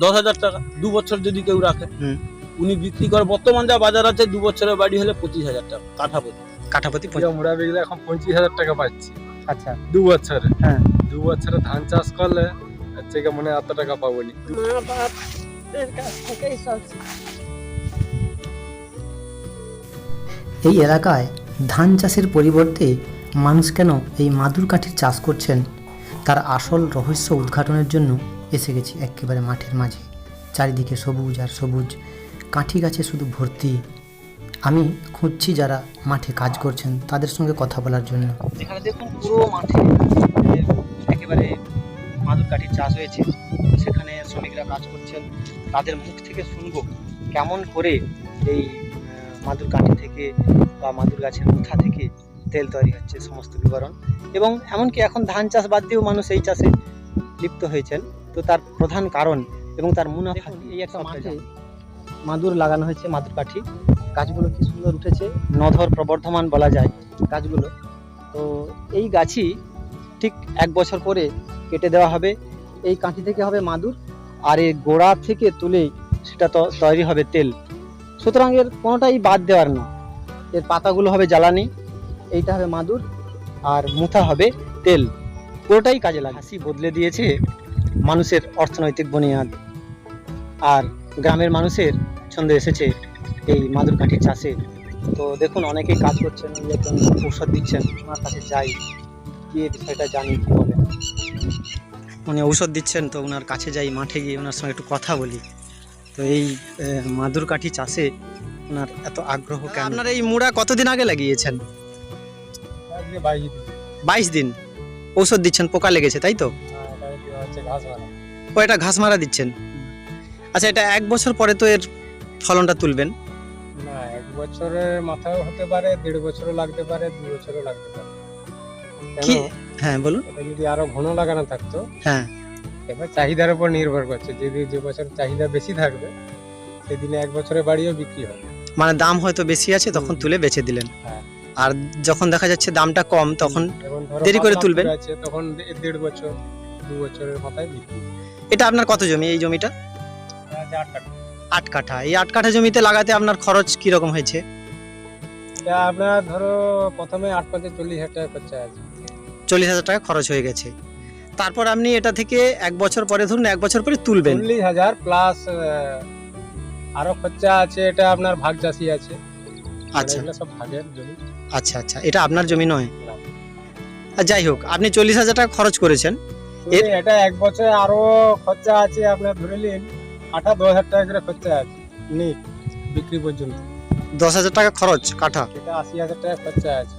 10,000 টাকা 2 বছর যদি কেউ রাখে। উনি বিক্রি করে বর্তমান যা বাজার আছে 2 বছরের বাড়ি হলে 25,000 টাকা কাঠাপতি মুড়া বিকলে এখন 25,000 টাকা পাচ্ছি। আচ্ছা 2 বছরে। হ্যাঁ 2 বছরে ধান চাষ করলে হচ্ছে কি মনে এত টাকা পাবনি। মা বাপের কাছ থেকেই সব এই এলাকায় ধান চাষের পরিবর্তে মানুষ কেন এই মাদুর কাঠির চাষ করছেন তার আসল রহস্য উদ্ঘাটনের জন্য এসে গেছি একেবারে মাঠের মাঝে। চারিদিকে সবুজ আর সবুজ, কাঠি গাছে শুধু ভর্তি। আমি খুঁজছি যারা মাঠে কাজ করছেন তাদের সঙ্গে কথা বলার জন্য। এখানে দেখুন পুরো মাঠে একেবারে মাদুর কাঠির চাষ হয়েছে, সেখানে শ্রমিকরা কাজ করছেন। তাদের মুখ থেকে শুনবো কেমন করে এই মাদুর কাঠি থেকে বা মাদুর গাছের মুঠা থেকে তেল তৈরি হচ্ছে সমস্ত বিবরণ। এবং এমনকি এখন ধান চাষ বাদ দিয়েও মানুষ এই চাষে লিপ্ত হয়েছেন। তো তার প্রধান কারণ এবং তার মুনাফা কি, এই একটা মাঠে মাদুর লাগানো হয়েছে, মাদুর কাঠি গাছগুলো কি সুন্দর উঠেছে, নধর প্রবর্ধমান বলা যায় গাছগুলো। তো এই গাছই ঠিক 1 বছর পরে কেটে দেওয়া হবে। এই কাঠি থেকে হবে মাদুর, আর এই গোড়া থেকে তুলে সেটা তৈরি হবে তেল। সুতরাং এর কোনোটাই বাদ দেওয়ার না। এর পাতাগুলো হবে জ্বালানি, এইটা হবে মাদুর, আর মুথা হবে তেল। পুরোটাই কাজে লাগে। হাসি বদলে দিয়েছে মানুষের অর্থনৈতিক বুনিয়াদ, আর গ্রামের মানুষের ছন্দে এসেছে এই মাদুর কাঠির চাষে। তো দেখুন অনেকেই কাজ করছেন, একজন ঔষধ দিচ্ছেন, ওনার কাছে যাই গিয়ে বিষয়টা জানি কি বলে। উনি ঔষধ দিচ্ছেন, তো ওনার কাছে যাই, মাঠে গিয়ে ওনার সঙ্গে একটু কথা বলি। তো এই মাদুর কাঠি চাষে ওনার এত আগ্রহ কেন? আপনার এই মুড়া কতদিন আগে লাগিয়েছেন? 22 দিন। ঔষধ দিচ্ছেন, পোকা লেগেছে তাই তো? ও এটা ঘাস মারা দিচ্ছেন। আচ্ছা, এটা 1 বছর পরে তো এর ফলনটা তুলবেন? না, 1 বছরের মাথাও হতে পারে, 1.5 বছরও লাগতে পারে, 2 বছরও লাগতে পারে। কি? হ্যাঁ বলুন। এটা যদি আরো ঘন লাগানো থাকতো, হ্যাঁ, এবার চাহিদার উপর নির্ভর করছে। যদি যে বছর চাহিদা বেশি থাকবে সেদিনে 1 বছরের বাড়িও বিক্রি হবে। মানে দাম হয়তো বেশি আছে তখন তুলে বেচে দিলেন। হ্যাঁ। আর যখন দেখা যাচ্ছে দামটা কম তখন এবং ধরো দেরি করে পাতলা তুলবেন। ফুল আছে, তখন 1.5 বছর 2 বছরের মাথায় বিক্রি। এটা আপনার কত জমি? এই জমিটা 8 টাকা। 8 কাঠা। এই 8 কাঠা জমিতে লাগাতে আপনার খরচ কি রকম হয়েছে? এটা আপনার ধরো প্রথমে 8-5 40,000 টাকা খরচা আছে। 40,000 টাকা খরচ হয়ে গেছে। তারপর আপনি এটা থেকে 1 বছর পরে, ধরুন 1 বছর পরে তুলবেন। 40,000 প্লাস আরো খরচা আছে। এটা আপনার ভাগ চাষি আছে। আচ্ছা এগুলো সব ভাগের জমি। আচ্ছা আচ্ছা, এটা আপনার জমি নয়। আর যাই হোক, আপনি 40,000 টাকা খরচ করেছেন। এটা 1 বছরে আরো খরচা আছে। আপনার ধরে নিন 8-10,000 টাকা করে খরচা আছে নিট বিক্রি পর্যন্ত। 10,000 টাকা খরচ কাঠা, এটা 80,000 টাকা খরচা আছে।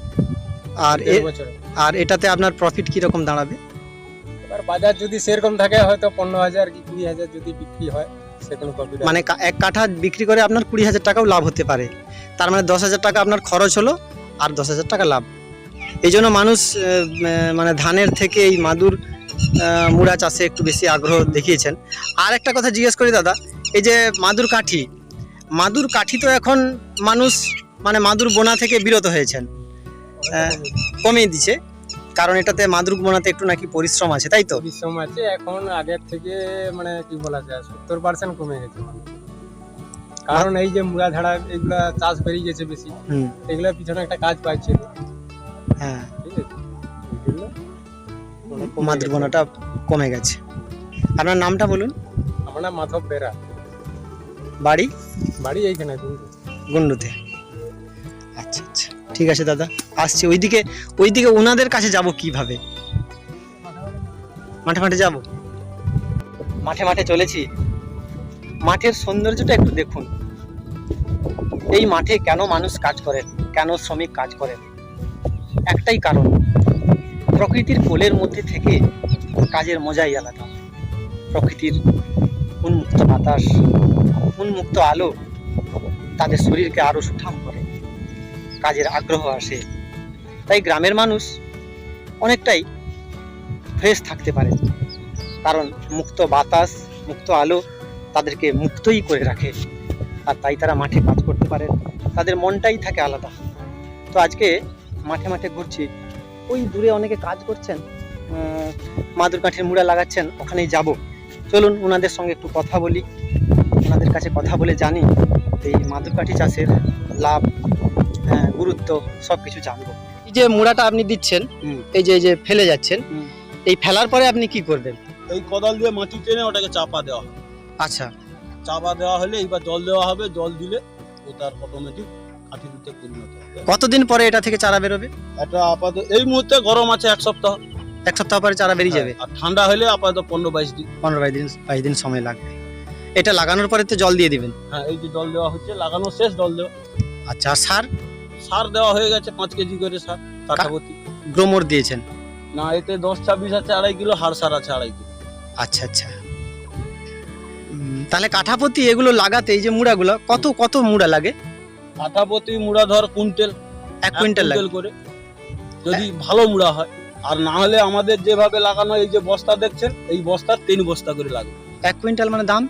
আর 1 বছরে। আর এটাতে আপনার প্রফিট কি রকম দাঁড়াবে? এবার বাজার যদি সেরকম থাকে হয়তো 15,000 কি 20,000 যদি বিক্রি হয় সেখানে প্রফিট। মানে 1 কাঠা বিক্রি করে আপনার 20,000 টাকাও লাভ হতে পারে। তার মানে 10,000 টাকা আপনার খরচ হলো আর 10,000 টাকা লাভ। এই জন্য মানুষ মানে ধানের থেকে এই মাদুর মুড়া চাষে একটু বেশি আগ্রহ দেখিয়েছেন। আর একটা কথা জিজ্ঞেস করি দাদা, এই যে মাদুর কাঠি তো এখন মানুষ মানে মাদুর বোনা থেকে বিরত হয়েছেন, কমিয়ে দিচ্ছে, কারণ এটাতে মাদুর বোনাতে একটু নাকি পরিশ্রম আছে তাই তো? পরিশ্রম আছে। এখন আগের থেকে মানে কি বলা যায় 70% কমে গেছে মানুষ। কারণ এই যে মুড়া ঝাড়া এগুলা চাষ বেরিয়ে গেছে বেশি, এগুলোর পিছনে একটা কাজ পাইছে। হ্যাঁ, ঠিক আছে, এগুলো মাদুর বোনাটা কমে গেছে। আপনার নামটা বলুন। আমার নাম মাধব বেরা, বাড়ি? বাড়ি এইখানে গুন্ডুতে। আচ্ছা আচ্ছা, ঠিক আছে দাদা, আসছি। ওইদিকে ওনাদের কাছে যাব কিভাবে? মাঠে যাব। মাঠে চলেছি। মাঠের সৌন্দর্যটা একটু দেখুন। এই মাঠে কেন মানুষ কাজ করেন, কেন শ্রমিক কাজ করেন? একটাই কারণ, প্রকৃতির কোলের মধ্যে থেকে কাজের মজাই আলাদা। প্রকৃতির উন্মুক্ত বাতাস, উন্মুক্ত আলো তাদের শরীরকে আরো সুঠাম করে, কাজের আগ্রহ আসে। তাই গ্রামের মানুষ অনেকটাই ফ্রেশ থাকতে পারে, কারণ মুক্ত বাতাস, মুক্ত আলো তাদেরকে মুক্তই করে রাখে। আর তাই তারা মাঠে কাজ করতে পারে, তাদের মনটাই থাকে আলাদা। তো আজকে মাঠে ঘুরছি। ওই দূরে অনেকে কাজ করছেন, মাদুর কাঠের মুড়া লাগাচ্ছেন, ওখানেই যাব। চলুন ওনাদের সঙ্গে একটু কথা বলি, ওনাদের কাছে কথা বলে জানি এই মাদুরকাঠি চাষের লাভ, গুরুত্ব সব কিছু জানবো। এই যে মুড়াটা আপনি দিচ্ছেন, এই যে ফেলে যাচ্ছেন, এই ফেলার পরে আপনি কি করবেন? এই কোদাল দিয়ে মাটি টেনে ওটাকে চাপা দেওয়া হবে। আচ্ছা, চাপা দেওয়া হলে এইবার জল দেওয়া হবে, জল দিলে ও তার অটোমেটিক কাঠি দিতে পরিণত হবে। কতদিন পরে এটা থেকে চারা বেরোবে? এটা আপাতত এই মুহূর্তে গরম আছে 1 সপ্তাহ, 1 সপ্তাহ পরে চারা বেরিয়ে যাবে। আর ঠান্ডা হলে আপাতত 15-22 দিন। 15-22 দিন সময় লাগবে। এটা লাগানোর পরে তো জল দিয়ে দিবেন? হ্যাঁ, এই যে জল দেওয়া হচ্ছে, লাগানো শেষ, জল দেওয়া। আচ্ছা, আর সার দেওয়া হয়ে গেছে 5 কেজি করে সার কাঠাপতি। গ্রোমোর দিয়েছেন? না, এতে 10-26 আছে 2.5 কিলো, হাড় সার আছে 2.5 কিলো। আচ্ছা আচ্ছা, তাহলে কাঠাপতি এগুলো লাগাতে এই যে মুড়াগুলো কত মুড়া লাগে? কাঠাপতি মুড়া ধর কুইন্টাল, 1 কুইন্টাল লাগে করে, যদি ভালো মুড়া হয়। আর না হলে আমাদের যেভাবে লাগানো, এই যে বস্তা দেখছেন, এই বস্তার 3 বস্তা করে লাগবে। 1 কুইন্টাল মানে দাম?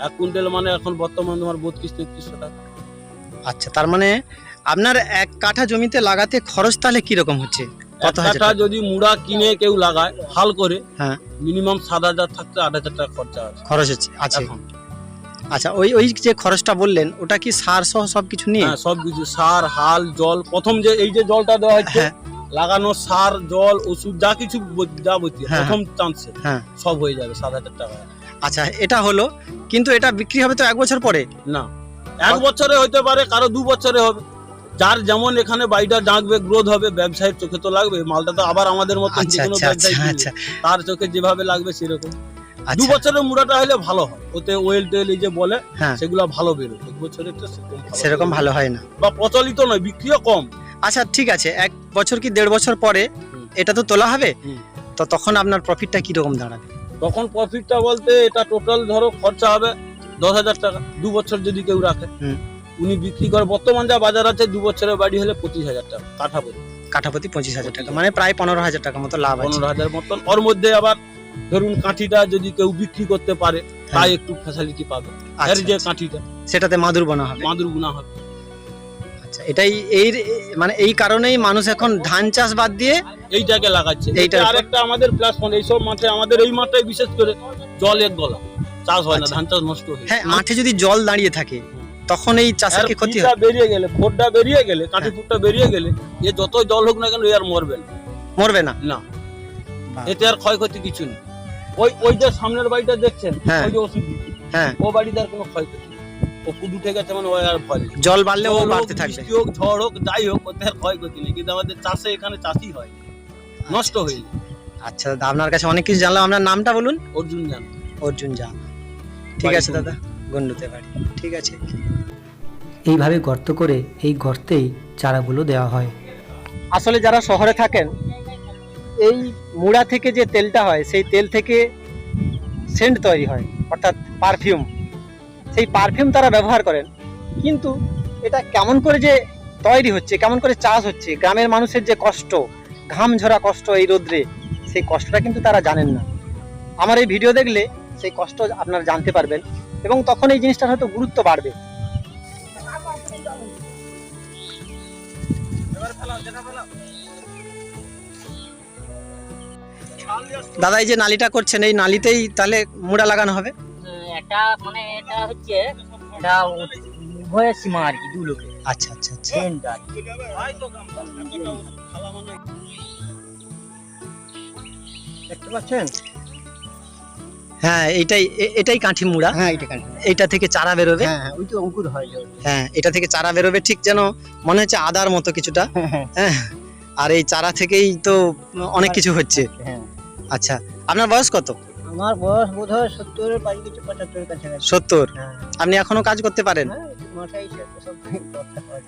1 কুইন্টাল মানে এখন বর্তমান তোমার 3200-3300 টাকা। আচ্ছা, তার মানে আপনার 1 কাঠা জমিতে লাগাতে খরচ তাহলে কি রকম হচ্ছে? কত হাজার টাকা? যদি মুড়া কিনে কেউ লাগায় হাল করে, হ্যাঁ, মিনিমাম 7,000 থাকতে 8,000 টাকা খরচা আছে। খরচ হচ্ছে? আচ্ছা এখন আচ্ছা, ওই যে খরচটা বললেন, ওটা কি সার সহ সবকিছু নিয়ে? হ্যাঁ, সবকিছু, সার, হাল, জল, প্রথম যে এই যে জলটা দেওয়া হচ্ছে, হ্যাঁ, লাগানো সার, জল, ওষুধ, যা কিছু যাবতীয় হ্যাঁ, প্রথম চান্সে হ্যাঁ, সব হয়ে যাবে 7,000 টাকা। আচ্ছা, এটা হলো, কিন্তু এটা বিক্রি হবে তো 1 বছর পরে? না, 1 বছরে হতে পারে, কারো 2 বছরে হবে। যার যেমন এখানে বাড়িটা ডাকবে, গ্রোথ হবে, ব্যবসায়ীর চোখে তো লাগবে। মালটা তো আবার আমাদের মতো আচ্ছা যে কোনো আচ্ছা ব্যবসায়ী কিনবে, আচ্ছা তার চোখে যেভাবে লাগবে সেরকম। 2 আচ্ছা, বছরের মুড়াটা হলে ভালো হয়, ওতে ওয়েল টেল এই যে বলে, হ্যাঁ, সেগুলো ভালো বেরোয়। 1 বছরের তো সেরকম ভালো হয় না, বা প্রচলিত নয়, বিক্রিও কম। আচ্ছা ঠিক আছে, 1 বছর কি 1.5 বছর পরে এটা তো তোলা হবে, তো তখন আপনার প্রফিটটা কি রকম দাঁড়াবে? তখন প্রফিটটা বলতে, এটা টোটাল ধরো খরচা হবে 10,000 টাকা। 2 বছর যদি কেউ রাখে, উনি বিক্রি করে, বর্তমান যা বাজার আছে, 2 বছরের বাড়ি হলে 25,000 টাকা কাঠাপতি। কাঠাপতি 25,000 টাকা, মানে প্রায় 15,000 টাকা মতো লাভ আছে। 15,000 মতন। ওর মধ্যে আবার ধরুন কাঠিটা যদি কেউ বিক্রি করতে পারে, তাই একটু ফ্যাসিলিটি পাবে। এর যে কাঠিটা, সেটাতে মাদুর বোনা হবে? মাদুর গুণা হবে। আচ্ছা, এটাই মানে এই কারণেই মানুষ এখন ধান চাষ বাদ দিয়ে এইটাকে লাগাচ্ছে। এইটার উপর- আরেকটা আমাদের প্লাস পয়েন্ট, এইসব মাঠে, আমাদের এই মাঠে বিশেষ করে জল এক গলা, চাষ হয় না, আচ্ছা। ধান চাষ নষ্ট হয়ে যায়। হ্যাঁ, মাঠে যদি জল দাঁড়িয়ে থাকে তখন এই চাষের কি ক্ষতি হয়? বেরিয়ে গেলে, ফোরটা বেরিয়ে গেলে, কাঠি ফুটটা বেরিয়ে গেলে, এ যত জল হোক না কেন, এ আর মরবে না। মরবে না? না, এতে আর ক্ষয়ক্ষতি কিছু নেই। ওই যে সামনের বাড়িটা দেখছেন, হ্যাঁ, ওই যে ওষুধ, হ্যাঁ, ও বাড়িতে আর কোনো ক্ষয়ক্ষতি নেই। ও ফুট উঠে গেছে মানে ও আর ভয় নেই। জল বাড়লে ও জল হোক, বাড়তে থাকবে। বৃষ্টি হোক, ঝড় হোক, যাই হোক, ওতে আর ক্ষয়ক্ষতি নেই। কিন্তু আমাদের চাষে এখানে চাষই হয়, নষ্ট হয়ে যায়। আচ্ছা দাদা, আপনার কাছে অনেক কিছু জানলাম। আপনার নামটা বলুন। অর্জুন জান। অর্জুন জান। ঠিক আছে দাদা, গন্ডুতে বাড়ি। ঠিক আছে। এইভাবে গর্ত করে এই গর্তেই চারাগুলো দেওয়া হয়। আসলে যারা শহরে থাকেন, এই মুড়া থেকে যে তেলটা হয়, সেই তেল থেকে সেন্ট তৈরি হয়, অর্থাৎ পারফিউম। সেই পারফিউম তারা ব্যবহার করেন, কিন্তু এটা কেমন করে যে তৈরি হচ্ছে, কেমন করে চাষ হচ্ছে, গ্রামের মানুষের যে কষ্ট, ঘাম ঝরা কষ্ট এই রোদ্রে, সেই কষ্টটা কিন্তু তারা জানেন না। আমার এই ভিডিও দেখলে সেই কষ্ট আপনারা জানতে পারবেন, এবং তখন এই জিনিসটার হয়তো গুরুত্ব বাড়বে। দাদা, এই যে নালিটা করছেন, এই নালিতেই তাহলে মুড়া লাগানো হবে? এটা মানে এটা হচ্ছে, এটা উভয়ের সীমা আর কি, 2 লোকের। আচ্ছা আচ্ছা আচ্ছা। দেখতে পাচ্ছেন? হ্যাঁ, এটাই কাঠি মুড়া। হ্যাঁ, এটা কাটবে। এইটা থেকে চারা বেরোবে। হ্যাঁ, ওই তো অঙ্কুর হয় যে। হ্যাঁ, এটা থেকে চারা বেরোবে, ঠিক যেন মনে হচ্ছে আদার মতো কিছুটা। হ্যাঁ, আর এই চারা থেকেই তো অনেক কিছু হচ্ছে। হ্যাঁ। আচ্ছা, আপনার বয়স কত? আমার বয়স বোধহয় 70-এর পারি কিছু, 75-এর কাছাকাছি। 70? হ্যাঁ। আপনি এখনো কাজ করতে পারেন? হ্যাঁ, মাথায় সব কথা হয়।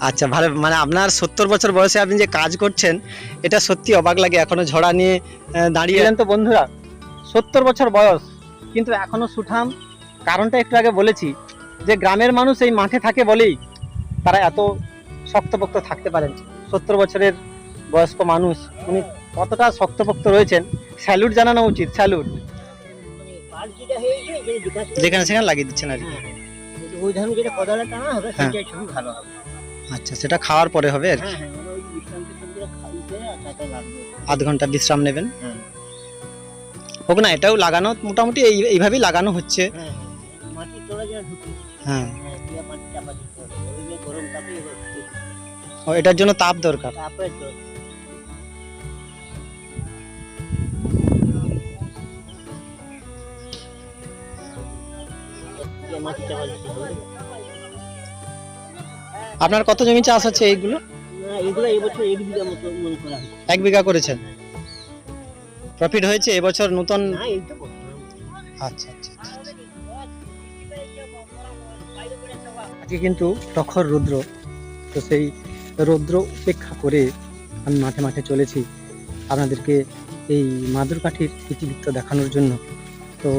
আচ্ছা, ভালো। মানে আপনার 70 বছর বয়সে আপনি যে কাজ করছেন, এটা সত্যি অবাক লাগে। এখনো ঝড়া নিয়ে দাঁড়িয়ে গেলেন তো বন্ধুরা। 70 বছর বয়স, কিন্তু এখনো সুঠাম। কারণটা একটু আগে বলেছি, যে গ্রামের মানুষ এই মাঠে থাকে বলেই তারা এত শক্তপোক্ত থাকতে পারেন। 70 বছরের বয়স্ক মানুষ, উনি কতটা শক্তপোক্ত রয়েছেন, স্যালুট জানানো উচিত, স্যালুট। পাল যেটা হয়েছে, যে বিকাশ করে, যেখানে সেখানে লাগিয়ে দিচ্ছেন আর কি। ওই ধান যেটা কদালে টানা হবে, হ্যাঁ। সেটাই খুব ভালো হবে। আচ্ছা, সেটা খাওয়ার পরে হবে আর কি। হ্যাঁ, হ্যাঁ, মানে ওই বিশ্রান্তি কেন্দ্রে খাইতে আর তাতে লাগবে। আধ ঘন্টা বিশ্রাম নেবেন। হ্যাঁ। হোক না, এটাও লাগানো মোটামুটি এইভাবেই লাগানো হচ্ছে। হ্যাঁ, মাটির তলা যেন ঢুকে, হ্যাঁ, হ্যাঁ, দিয়ে মাটি চাপা দিতে হবে, ওই গরম তাপে এবার ও এটার জন্য তাপ দরকার। তাপের জল। দিয়ে মাটি চাপা দিতে হবে। আপনার কত জমি চাষ আছে এইগুলো? না, এগুলো এবছর 1 বিঘা মতো মন করা হয়েছে। 1 বিঘা করেছেন? প্রফিট হয়েছে এবছর নতুন? না, এই তো করলাম। আচ্ছা আচ্ছা আচ্ছা। আজকে কিন্তু প্রখর রৌদ্র, তো সেই রৌদ্র উপেক্ষা করে আমি মাঠে মাঠে চলেছি আপনাদেরকে এই মাদুরকাঠির ইতিবৃত্ত দেখানোর জন্য। তো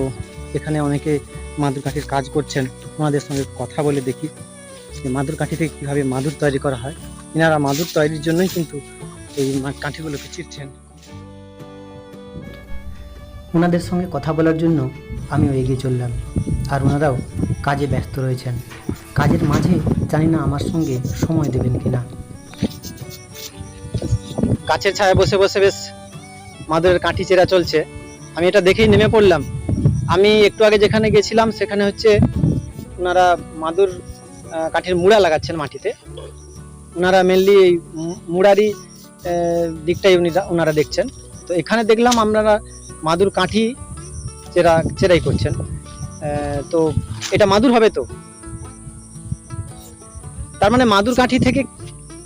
এখানে অনেকে মাদুরকাঠির কাজ করছেন, ওনাদের সঙ্গে কথা বলে দেখি যে মাদুরকাঠি থেকে কীভাবে মাদুর তৈরি করা হয়। এনারা মাদুর তৈরির জন্যই কিন্তু এই কাঠিগুলোকে চিরছেন। ওনাদের সঙ্গে কথা বলার জন্য আমিও এগিয়ে চললাম, আর ওনারাও কাজে ব্যস্ত রয়েছেন। কাজের মাঝে জানি না আমার সঙ্গে সময় দেবেন কিনা। গাছের ছায়ায় বসে বসে বেশ মাদুরের কাঠি চেরা চলছে, আমি এটা দেখেই নেমে পড়লাম। আমি একটু আগে যেখানে গেছিলাম সেখানে হচ্ছে ওনারা মাদুর কাঠির মুড়া লাগাচ্ছেন মাটিতে। ওনারা মেনলি এই মুড়ারই দিকটাই ওনারা দেখছেন। তো এখানে দেখলাম আপনারা মাদুর কাঠি চেরাই করছেন। তো এটা মাদুর হবে তো? তার মানে মাদুর কাঠি থেকে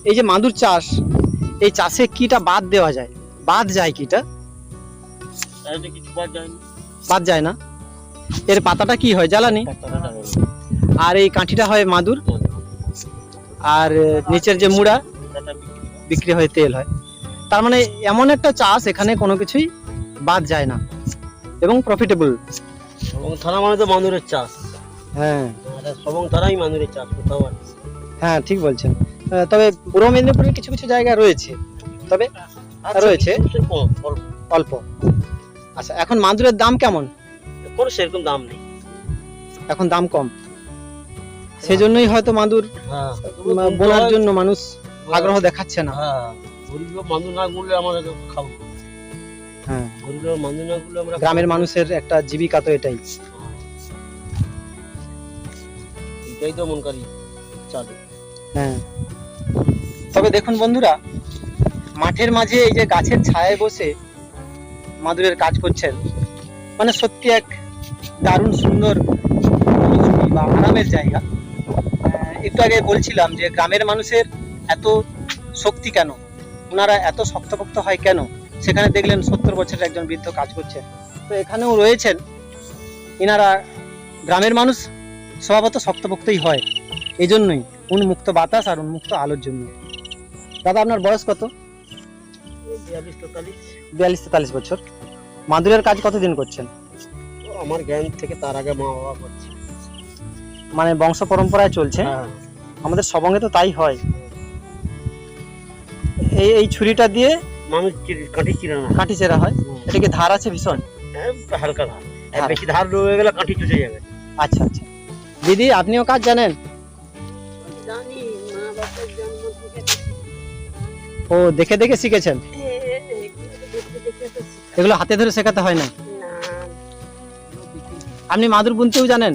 এই যে মাদুর চাষ, এই চাষে কিটা বাদ দেওয়া যায়? বাদ যায় কিটা? তাহলে কিছু বাদ যায় না। বাদ যায় না। এর পাতাটা কি হয়? জ্বালানি। আর এই কাঠিটা হয় মাদুর, আর নিচের যে মুড়া বিক্রি হয়, তেল হয়। তার মানে এমন একটা চাষ এখানে কোনো কিছুই বাদ যায় না এবং প্রফিটেবল। এবং থানা মানে তো মাদুরের চাষ। হ্যাঁ সবং তারাই মাদুরের চাষ কোথাও আর। হ্যাঁ, ঠিক বলছেন। তবে পূর্ব মেদিনীপুরের কিছু কিছু জায়গা রয়েছে, তবে রয়েছে অল্প। আচ্ছা, এখন মাদুরের দাম কেমন? কোনো সেরকম দাম নেই, এখন দাম কম, সেজন্যই হয়তো মাদুর হ্যাঁ বোনার জন্য মানুষ আগ্রহ দেখাচ্ছে না। হ্যাঁ, গরিব মাদুর না গুনলে আমাদের খাবো। হ্যাঁ, গরিব মাদুর না গুনলে আমরা গ্রামের মানুষের একটা জীবিকা তো এটাই। এটাই তো মন করি চালু। হ্যাঁ, তবে দেখুন বন্ধুরা, মাঠের মাঝে এই যে গাছের ছায়ায় বসে মাদুরের কাজ করছেন, মানে সত্যি এক দারুণ সুন্দর বা আরামের জায়গা। একটু আগে বলছিলাম যে গ্রামের মানুষের এত শক্তি কেন, ওনারা এত শক্তপোক্ত হয় কেন, সেখানে দেখলেন 70 বছরের একজন বৃদ্ধ কাজ করছেন। তো এখানেও রয়েছেন এনারা। গ্রামের মানুষ স্বভাবত শক্তপোক্তই হয়, এই জন্যই উন্মুক্ত বাতাস আর উন্মুক্ত আলোর জন্য। দাদা, আপনার বয়স কত? 42-43 বছর। মাদুরের কাজ কতদিন করছেন? আমার জ্ঞান থেকে তার আগে মা বাবা করছে, মানে বংশ পরম্পরায় চলছে। হ্যাঁ। আমাদের সবঙ্গে তো তাই হয়। এই ছুরিটা দিয়ে মানুষ কাঠি চিরা না, কাঠি চেরা হয়। এটা কি ধার আছে ভীষণ? হালকা ধার, হ্যাঁ। বেশি ধার রয়ে গেলে কাঠি চুষে যাবে। আচ্ছা আচ্ছা। দিদি, আপনিও কাজ জানেন? জানি, মা বাবার জন্ম থেকে ও দেখে দেখে শিখেছেন? দেখতে দেখতে তো শিখা। এগুলো হাতে ধরে শেখাতে হয় না? না, আপনি মাদুর বুনতেও জানেন?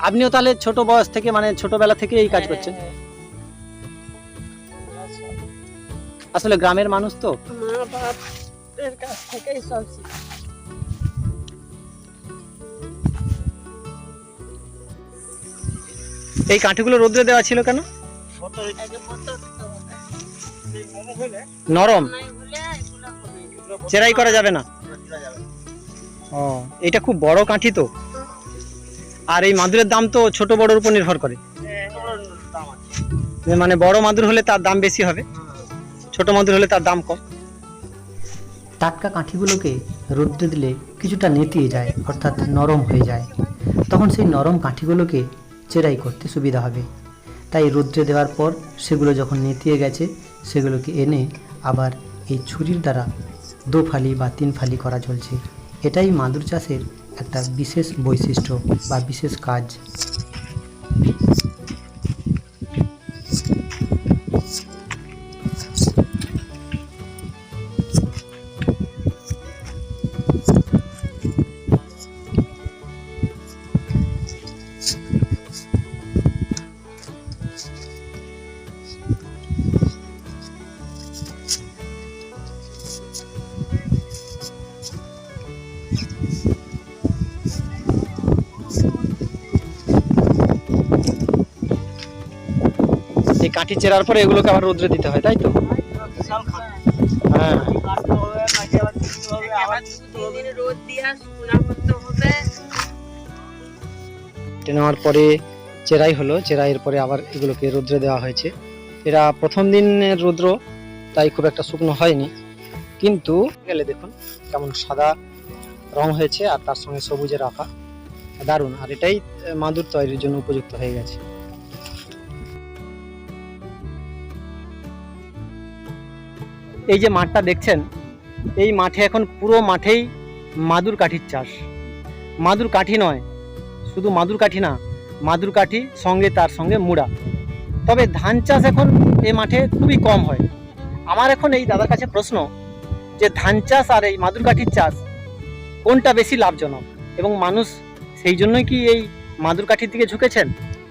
আপনিও তাহলে ছোট বয়স থেকে, মানে ছোটবেলা থেকে এই কাজ করছেন? আসলে গ্রামের মানুষ তো। মা বাবার কাছ থেকেই সব শিখা। এই কাঠিগুলো রোদ্রে দেওয়া ছিল কেন? নরম, চেরাই করা যাবে না। ও, এটা খুব বড় কাঠি তো। আর এই মাদুরের দাম তো ছোট বড়র উপর নির্ভর করে, মানে বড় মাদুর হলে তার দাম বেশি হবে, ছোট মাদুর হলে তার দাম কম। টাটকা কাঠিগুলোকে রোদ্রে দিলে কিছুটা নেতিয়ে যায়, অর্থাৎ নরম হয়ে যায়। তখন সেই নরম কাঠিগুলোকে চেরাই করতে সুবিধা হবে। তাই রোদ্রে দেওয়ার পর সেগুলো যখন নেতিয়ে গেছে, সেগুলোকে এনে আবার এই ছুরির দ্বারা 2 ফালি বা 3 ফালি করা চলছে। এটাই মাদুর চাষের একটা বিশেষ বৈশিষ্ট্য বা বিশেষ কাজ। এই কাঠি চেরার পরে এগুলোকে আবার রোদ্রে দিতে হয়, তাই তো? হ্যাঁ। কেটে নেওয়ার পরে চেরাই হলো, চেরাইয়ের পরে আবার এগুলোকে রোদ্রে দেওয়া হয়েছে। এরা প্রথম দিনের রৌদ্র, তাই খুব একটা শুকনো হয়নি, কিন্তু গেলে দেখুন কেমন সাদা রং হয়েছে আর তার সঙ্গে সবুজের আঁকা, দারুণ। আর এটাই মাদুর তৈরির জন্য উপযুক্ত হয়ে গেছে। এই যে মাঠটা দেখছেন, এই মাঠে এখন পুরো মাঠেই মাদুর কাঠির চাষ। মাদুর কাঠি নয়, শুধু মাদুর কাঠি না, মাদুর কাঠি সঙ্গে তার সঙ্গে মুড়া। তবে ধান চাষ এখন এই মাঠে খুবই কম হয়। আমার এখন এই দাদার কাছে প্রশ্ন, যে ধান চাষ আর এই মাদুর কাঠির চাষ কোনটা বেশি লাভজনক, এবং মানুষ সেই জন্যই কি এই মাদুর কাঠির দিকে ঝুঁকেছেন,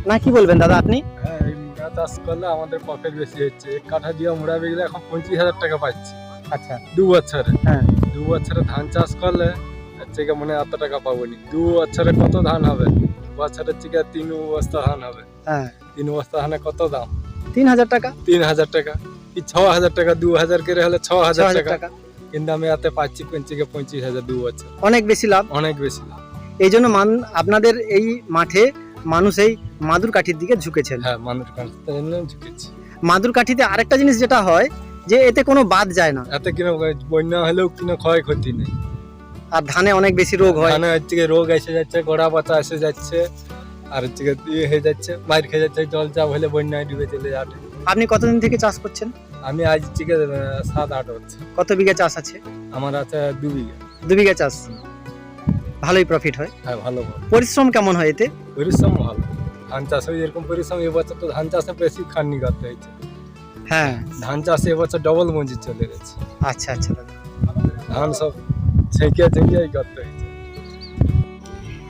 না কি বলবেন দাদা আপনি? হ্যাঁ, এই মুড়া চাষ করলে আমাদের প্রফিট বেশি হচ্ছে। এক কাঠা দিয়ে মুড়া বিকলে এখন 25,000 টাকা পাচ্ছি। আচ্ছা, 2 বছরে। হ্যাঁ। 2 বছরে ধান চাষ করলে থেকে মনে এত টাকা পাবনি। 2 বছরে কত ধান হবে? বছরের থেকে 3 বস্তা ধান হবে। হ্যাঁ, 3 বস্তা ধানে কত দাম? 3,000 টাকা। 3,000 টাকা। এই 6,000 টাকা, 2,000 করে হলে 6,000 6,000 টাকা। টাকা, কিন্তু আমি এতে পাচ্ছি 25,000 2 বছর। অনেক বেশি লাভ। অনেক বেশি লাভ। এই জন্য আপনাদের এই মাঠে মানুষ এই মাদুর কাঠির দিকে ঝুঁকেছেন। হ্যাঁ, মানুষ কাটতে জন্য ঝুঁকেছি। মাদুর কাঠিতে আরেকটা জিনিস যেটা হয়, যে এতে কোনো বাদ যায় না, এতে কিনা বন্যা হলেও কিনা ক্ষয়ক্ষতি নেই। আর ধানে অনেক বেশি রোগ হয়। ধানে হচ্ছে রোগ এসে যাচ্ছে, গোড়া পাতা এসে যাচ্ছে, আর হচ্ছে ইয়ে হয়ে যাচ্ছে, বাইর খেয়ে যাচ্ছে, জল চাপ হলে বন্যায় ডুবে চলে যাবে। আপনি কতদিন থেকে চাষ করছেন? আমি আজ থেকে 7-8 হচ্ছে। কত বিঘা চাষ আছে? আমার আছে 2 বিঘা। 2 বিঘা চাষ। ভালোই প্রফিট হয়। হ্যাঁ, ভালো ভালো। পরিশ্রম কেমন হয় এতে? পরিশ্রম ভালো। ধান চাষে এরকম পরিশ্রম, এবছর তো ধান চাষে বেশি খাটনি করতে হয়েছে। হ্যাঁ। ধান চাষে এবছর ডবল মজুরি চলে গেছে। আচ্ছা আচ্ছা দাদা। ধান সব ছেঁকিয়াই করতে হয়েছে।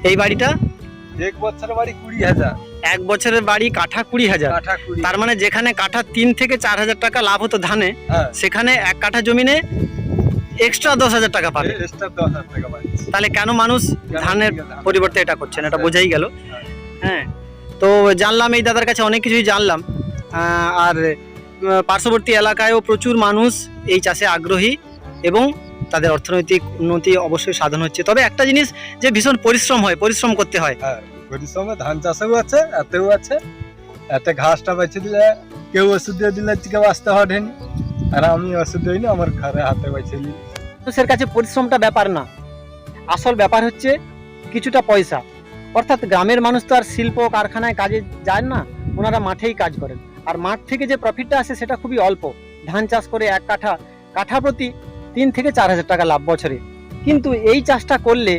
এই বাড়িটা? 1 বছরের বাড়ি 20,000। 1 বছরের বাড়ি কাঠা 20,000। কাঠা 20। তার মানে যেখানে কাঠা 3 থেকে 4,000 টাকা লাভ হতো ধানে, হ্যাঁ, সেখানে 1 কাঠা জমিনে এক্সট্রা 10,000 টাকা পাবে। এক্সট্রা 10,000 টাকা পাচ্ছে। তাহলে কেন মানুষ ধানের পরিবর্তে এটা করছেন, এটা বোঝাই গেল। হ্যাঁ, তো জানলাম এই দাদার কাছে অনেক কিছুই জানলাম। আর পার্শ্ববর্তী এলাকায়ও প্রচুর মানুষ এই চাষে আগ্রহী, এবং তাদের অর্থনৈতিক উন্নতি অবশ্যই সাধন হচ্ছে। তবে একটা জিনিস, যে ভীষণ পরিশ্রম হয়, পরিশ্রম করতে হয়। হ্যাঁ, পরিশ্রমে ধান চাষেও আছে, এতেও আছে। এতে ঘাসটা বেছে দিলে কেউ ওষুধ দিয়ে দিলে কেউ আসতে হটেনি, আর আমি ওষুধ দিইনি, আমার ঘরে হাতে বেছে নিই। মানুষের কাছে পরিশ্রমটা ব্যাপার না, আসল ব্যাপার হচ্ছে কিছুটা পয়সা। অর্থাৎ গ্রামের মানুষ তো আর শিল্প কারখানায় কাজে যায় না, ওনারা মাঠেই কাজ করেন। আর মাঠ থেকে যে প্রফিটটা আসে সেটা খুবই অল্প। ধান চাষ করে 1 কাঠা প্রতি 3 থেকে 4,000 টাকা লাভ বছরে। কিন্তু এই চাষটা করলে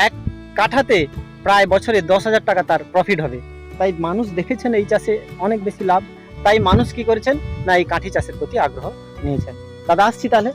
1 কাঠাতে প্রায় বছরে 10,000 টাকা তার প্রফিট হবে। তাই মানুষ দেখেছেন এই চাষে অনেক বেশি লাভ, তাই মানুষ কি করেছেন না, এই কাঠি চাষের প্রতি আগ্রহ নিয়েছেন। দাদা আসছি তাহলে।